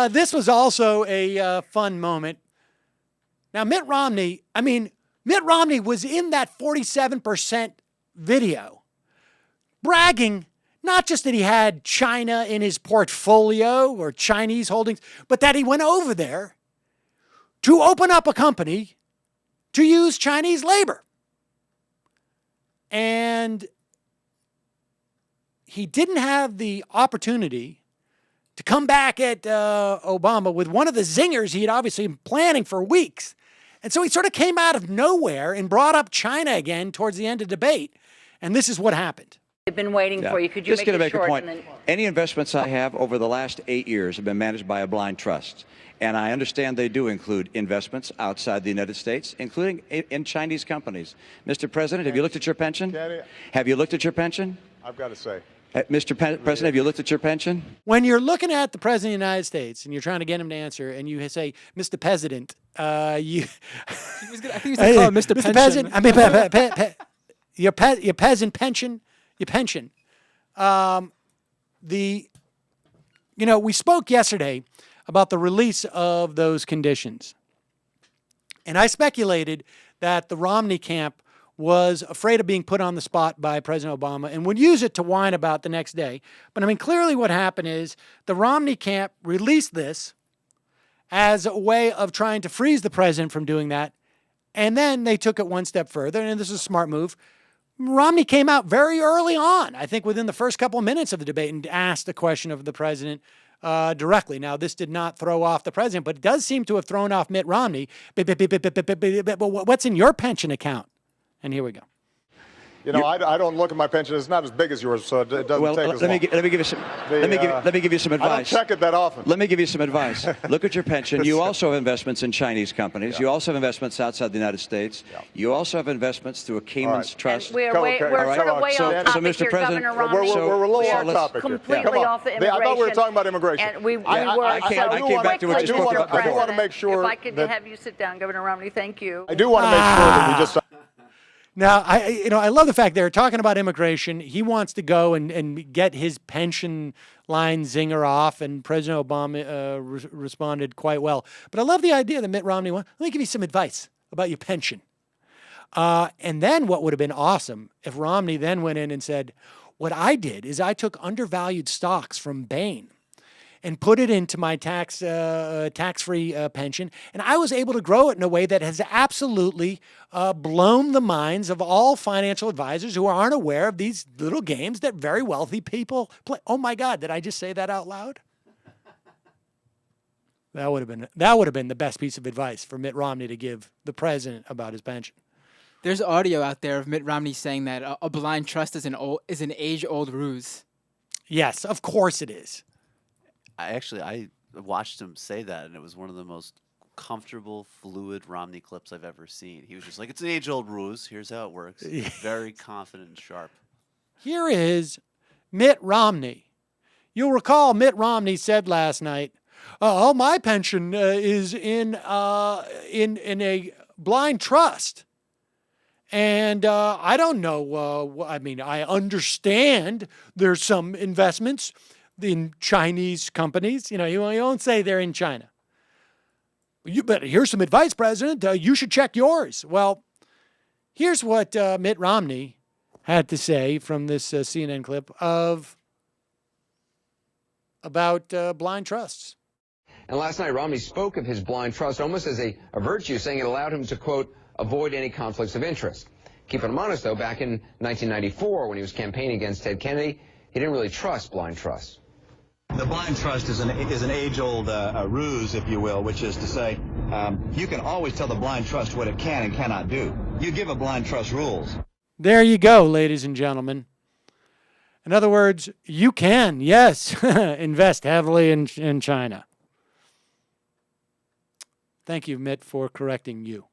This was also a fun moment. Now, Mitt Romney was in that 47% video, bragging not just that he had China in his portfolio or Chinese holdings, but that he went over there to open up a company to use Chinese labor. And he didn't have the opportunity to come back at Obama with one of the zingers he had obviously been planning for weeks. And so he sort of came out of nowhere and brought up China again towards the end of the debate. And this is what happened. I've been waiting for you. Could you just going to make short a point? Any investments I have over the last 8 years have been managed by a blind trust. And I understand they do include investments outside the United States, including in Chinese companies. Mr. President, have you looked at your pension? Have you looked at your pension? I've got to say. Mr. President, have you looked at your pension? When you're looking at the President of the United States and you're trying to get him to answer and you say, Mr. President, I think he was going to call him Mr. Peasant. I mean, your peasant pension, your pension. We spoke yesterday about the release of those conditions. And I speculated that the Romney camp was afraid of being put on the spot by President Obama and would use it to whine about the next day. But I mean, clearly what happened is the Romney camp released this as a way of trying to freeze the president from doing that. And then they took it one step further, and this is a smart move. Romney came out very early on, I think within the first couple of minutes of the debate, and asked a question of the president directly. Now, this did not throw off the president, but it does seem to have thrown off Mitt Romney. What's in your pension account? And here we go. You know, I don't look at my pension. It's not as big as yours, so it doesn't take as long. Let me give you some. Let me give you some advice. I don't check it that often. Let me give you some advice. Look at your pension. You also have investments in Chinese companies. You also have investments outside the United States. You also have investments through a Cayman's trust. And we're sort of way off topic Mr. here, President, Governor Romney. We're a little off topic. Completely off the immigration. I thought we were talking about immigration. And we were. I came back to what you spoke about I do want to make sure. If I could have you sit down, Governor Romney, thank you. I do want to make sure that we just. Now, I love the fact they're talking about immigration. He wants to go and get his pension line zinger off, and President Obama responded quite well. But I love the idea that Mitt Romney went, let me give you some advice about your pension. And then what would have been awesome if Romney then went in and said, what I did is I took undervalued stocks from Bain and put it into my tax-free pension, and I was able to grow it in a way that has absolutely blown the minds of all financial advisors who aren't aware of these little games that very wealthy people play. Oh my God, did I just say that out loud? That would have been the best piece of advice for Mitt Romney to give the president about his pension. There's audio out there of Mitt Romney saying that a blind trust is an age-old ruse. Yes, of course it is. I watched him say that, and it was one of the most comfortable, fluid Romney clips I've ever seen. He was just like, it's an age-old ruse. Here's how it works. Very confident and sharp. Here is Mitt Romney. You'll recall Mitt Romney said last night, "Oh, my pension is in a blind trust, and I don't know. I understand there's some investments in Chinese companies. You won't say they're in China. But here's some advice, President. You should check yours." Well, here's what Mitt Romney had to say from this CNN clip about blind trusts. And last night, Romney spoke of his blind trust almost as a virtue, saying it allowed him to, quote, avoid any conflicts of interest. Keeping him honest, though, back in 1994, when he was campaigning against Ted Kennedy, he didn't really trust blind trusts. The blind trust is an age-old ruse, if you will, which is to say you can always tell the blind trust what it can and cannot do. You give a blind trust rules. There you go, ladies and gentlemen. In other words, you can, yes, invest heavily in China. Thank you, Mitt, for correcting you.